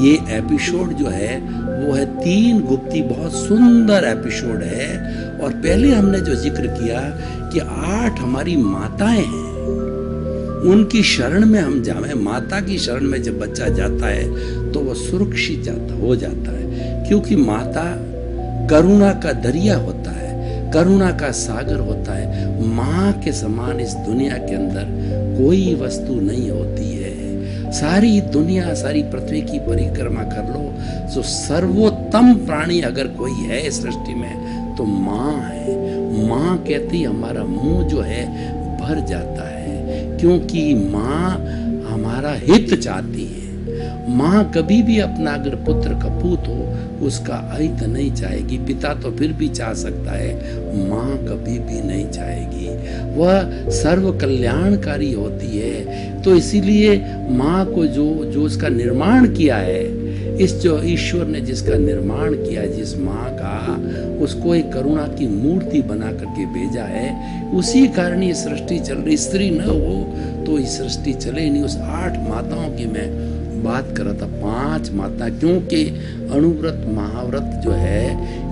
ये एपिसोड जो है वो है 3 गुप्ती, बहुत सुंदर एपिसोड है। और पहले हमने जो जिक्र किया कि 8 हमारी माताएं हैं, उनकी शरण में हम जाएं। माता की शरण में जब बच्चा जाता है तो वह सुरक्षित हो जाता है, क्योंकि माता करुणा का दरिया होता है, करुणा का सागर होता है। माँ के समान इस दुनिया के अंदर कोई वस्तु नहीं होती है। सारी दुनिया, सारी पृथ्वी की परिक्रमा कर लो, तो सर्वोत्तम प्राणी अगर कोई है इस सृष्टि में तो माँ है। माँ कहते ही हमारा मुंह जो है भर जाता है, क्योंकि माँ हमारा हित चाहती है। माँ कभी भी अपना अगर पुत्र कपूत हो उसका हित नहीं चाहेगी। पिता तो फिर भी चाह सकता है, माँ कभी भी नहीं चाहेगी। वह सर्व कल्याणकारी होती है। तो इसीलिए माँ को जो उसका निर्माण किया है, इस जो ईश्वर ने जिसका निर्माण किया, जिस माँ का, उसको एक करुणा की मूर्ति बना करके भेजा है। उसी कारण ये सृष्टि चल रही। स्त्री न हो तो ये सृष्टि चले नहीं। उस 8 माताओं की मैं बात कर रहा था। 5 माता, क्योंकि अणुव्रत महाव्रत जो है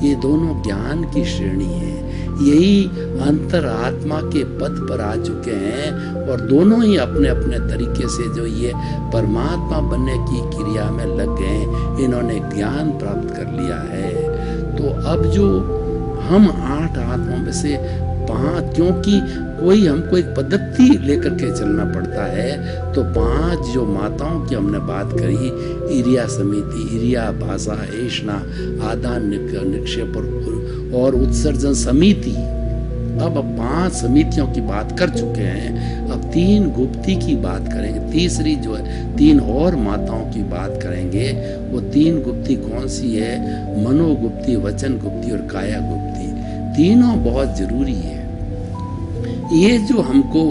ये दोनों ज्ञान की श्रेणी है। यही अंतरात्मा के पद पर आ चुके हैं और दोनों ही अपने अपने तरीके से जो ये परमात्मा बनने की क्रिया में लग गए, इन्होंने ज्ञान प्राप्त कर लिया है। तो अब जो हम 8 आत्माओं में से 5, क्योंकि कोई हमको एक पद्धति लेकर के चलना पड़ता है, तो 5 जो माताओं की हमने बात करी, इरिया समिति, इरिया, भाषा, ऐष्णा, आदान, निक्षेप और उत्सर्जन समिति। अब 5 समितियों की बात कर चुके हैं। अब 3 गुप्ती की बात करेंगे। तीसरी जो है 3 और माताओं की बात करेंगे। वो 3 गुप्ती कौन सी है? मनोगुप्ती, वचन गुप्ती और काया गुप्ती। तीनों बहुत जरूरी है। ये जो हमको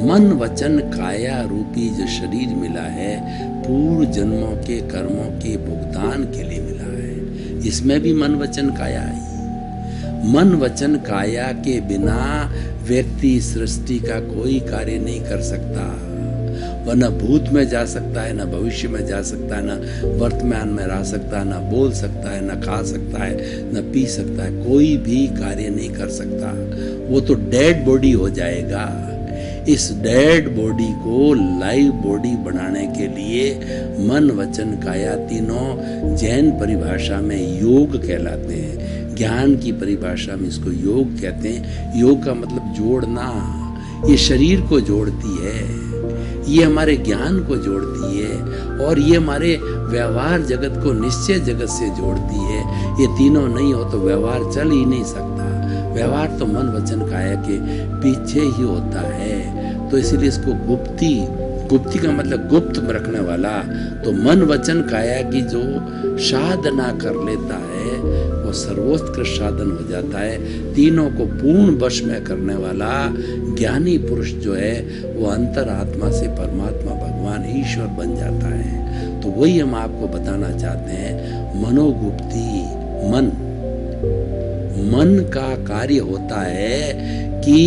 मन, वचन, काया रूपी जो शरीर मिला है, पूर्व जन्मों के कर्मों के भुगतान के लिए मिला है। इसमें भी मन, वचन, काया है। मन, वचन, काया के बिना व्यक्ति सृष्टि का कोई कार्य नहीं कर सकता। वह न भूत में जा सकता है, न भविष्य में जा सकता है, न वर्तमान में रह सकता है, न बोल सकता है, न खा सकता है, न पी सकता है। कोई भी कार्य नहीं कर सकता। वो तो डेड बॉडी हो जाएगा। इस डेड बॉडी को लाइव बॉडी बनाने के लिए मन, वचन, काया तीनों जैन परिभाषा में योग कहलाते हैं। ज्ञान की परिभाषा में इसको योग कहते हैं। योग का मतलब जोड़ना। ये शरीर को जोड़ती है, ये हमारे ज्ञान को जोड़ती है और ये हमारे व्यवहार जगत को निश्चय जगत से जोड़ती है। ये तीनों नहीं हो तो व्यवहार चल ही नहीं सकता। व्यवहार तो मन, वचन, काया के पीछे ही होता है। तो इसीलिए इसको गुप्ती, गुप्ती का मतलब गुप्त में रखने वाला। तो मन, वचन, काया की जो साधना कर लेता है वो सर्वोत्कृष्ट साधन हो जाता है। तीनों को पूर्ण वश में करने वाला ज्ञानी पुरुष जो है वो अंतरात्मा से परमात्मा भगवान ईश्वर बन जाता है। तो वही हम आपको बताना चाहते हैं। मनोगुप्ती, मन का कार्य होता है कि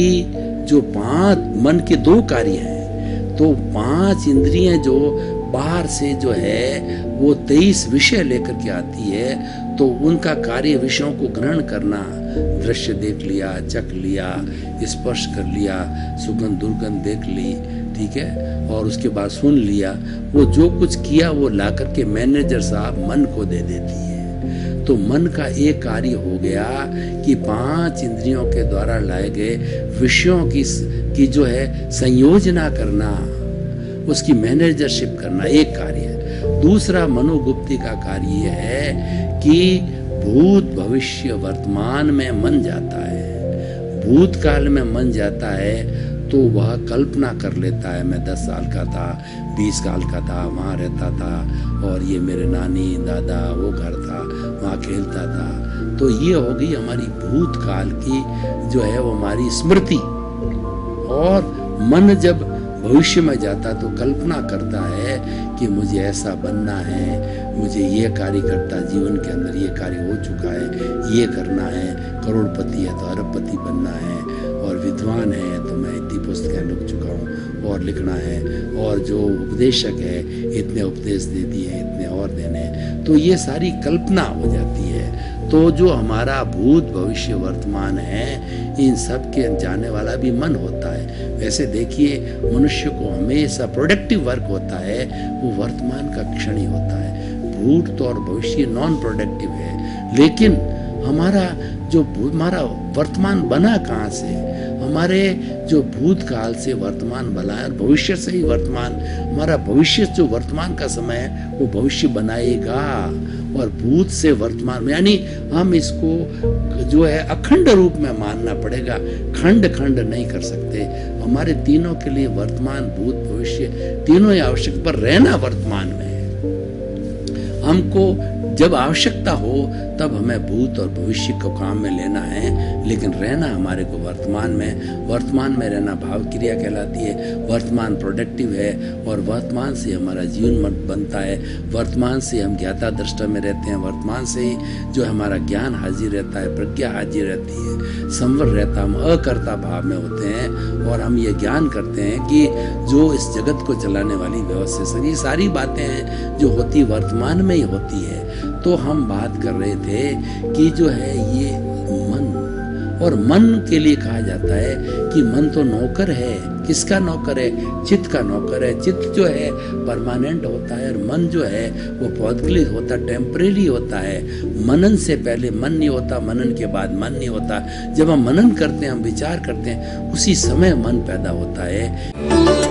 जो 5 मन के 2 कार्य हैं। तो 5 इंद्रियां जो बाहर से जो है वो 23 विषय लेकर के आती है। तो उनका कार्य विषयों को ग्रहण करना। दृश्य देख लिया, चख लिया, स्पर्श कर लिया, सुगंध दुर्गंध देख ली, ठीक है, और उसके बाद सुन लिया। वो जो कुछ किया वो ला करके मैनेजर साहब मन को दे देती है। तो मन का एक कार्य हो गया कि 5 इंद्रियों के द्वारा लाए गए विषयों की जो है संयोजना करना, उसकी मैनेजरशिप करना एक कार्य है। दूसरा मनोगुप्ती का कार्य यह है कि भूत, भविष्य, वर्तमान में मन जाता है। भूतकाल में मन जाता है तो वह कल्पना कर लेता है, मैं 10 साल का था, 20 साल का था, वहाँ रहता था और ये मेरे नानी दादा वो घर था, वहाँ खेलता था। तो ये हो गई हमारी भूतकाल की जो है वो हमारी स्मृति। और मन जब भविष्य में जाता तो कल्पना करता है कि मुझे ऐसा बनना है, मुझे ये कार्य करता जीवन के अंदर ये कार्य हो चुका है, ये करना है, करोड़पति है तो अरबपति बनना है, और विद्वान है तो मैं दीपो पुस्तकें लिख चुका हूँ और लिखना है, और जो उपदेशक है इतने उपदेश दे दिए, इतने और देने, तो ये सारी कल्पना हो जाती है। तो जो हमारा भूत भविष्य वर्तमान है, इन सब के जाने वाला भी मन होता है। वैसे देखिए, मनुष्य को हमेशा प्रोडक्टिव वर्क होता है, वो वर्तमान का क्षण ही होता है। भूत और भविष्य नॉन प्रोडक्टिव है। लेकिन हमारा वर्तमान बना कहाँ से? हमारे जो भूतकाल से वर्तमान बना है, और भविष्य से ही वर्तमान, हमारा भविष्य जो वर्तमान का समय है वो भविष्य बनाएगा, और भूत से वर्तमान में, यानी हम इसको जो है अखंड रूप में मानना पड़ेगा, खंड खंड नहीं कर सकते। हमारे तीनों के लिए वर्तमान, भूत, भविष्य तीनों ही आवश्यक, पर रहना वर्तमान में है। हमको जब आवश्यकता हो तब हमें भूत और भविष्य को काम में लेना है, लेकिन रहना हमारे को वर्तमान में रहना भाव क्रिया कहलाती है। वर्तमान प्रोडक्टिव है, और वर्तमान से हमारा जीवन बनता है, वर्तमान से हम ज्ञाता दृष्टा में रहते हैं, वर्तमान से ही जो हमारा ज्ञान हाजिर रहता है, प्रज्ञा हाजिर रहती है, संवर रहता, हम अकर्ता भाव में होते हैं, और हम ये ज्ञान करते हैं कि जो इस जगत को चलाने वाली व्यवस्था, ये सारी बातें जो होती वर्तमान में ही होती है। तो हम बात कर रहे थे कि जो है ये मन, और मन के लिए कहा जाता है कि मन तो नौकर है। किसका नौकर है? चित्त का नौकर है। चित्त जो है परमानेंट होता है, और मन जो है वो पौद्गलिक होता है, टेम्परेरी होता है। मनन से पहले मन नहीं होता, मनन के बाद मन नहीं होता। जब हम मनन करते हैं, हम विचार करते हैं, उसी समय मन पैदा होता है।